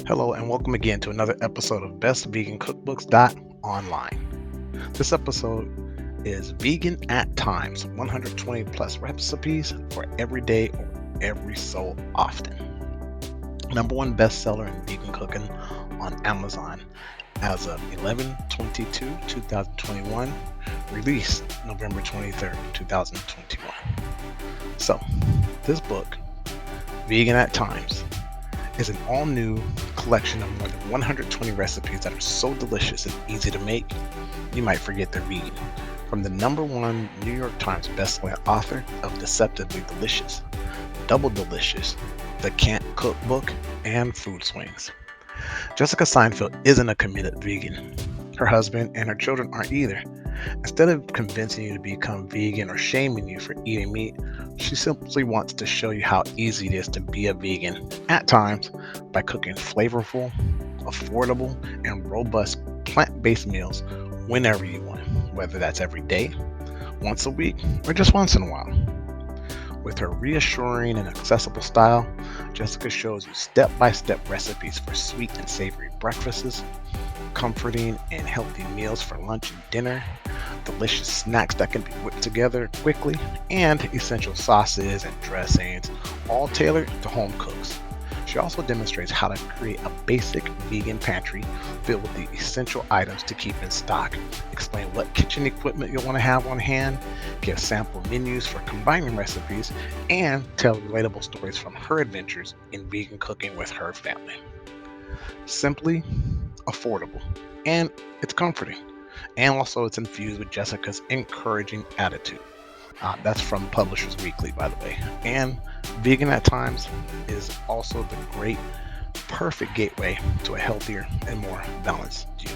Hello, and welcome again to another episode of Best Vegan Cookbooks Online. This episode is Vegan at Times 120 plus recipes for every day or every so often. Number one bestseller in vegan cooking on Amazon as of 11/22/2021, released November 23rd, 2021. So, this book, Vegan at Times, is an all-new collection of more than 120 recipes that are so delicious and easy to make, you might forget they're vegan. From the number one New York Times bestselling author of Deceptively Delicious, Double Delicious, The Can't Cook Book, and Food Swings. Jessica Seinfeld isn't a committed vegan. Her husband and her children aren't either. Instead of convincing you to become vegan or shaming you for eating meat, she simply wants to show you how easy it is to be a vegan at times by cooking flavorful, affordable, and robust plant-based meals whenever you want, whether that's every day, once a week, or just once in a while. With her reassuring and accessible style, Jessica shows you step-by-step recipes for sweet and savory breakfasts, comforting and healthy meals for lunch and dinner, delicious snacks that can be whipped together quickly, and essential sauces and dressings, all tailored to home cooks. She also demonstrates how to create a basic vegan pantry filled with the essential items to keep in stock, explain what kitchen equipment you'll want to have on hand, give sample menus for combining recipes, and tell relatable stories from her adventures in vegan cooking with her family. Simply affordable, and it's comforting. And also, it's infused with Jessica's encouraging attitude. That's from Publishers Weekly, by the way. And Vegan at Times is also the perfect gateway to a healthier and more balanced you.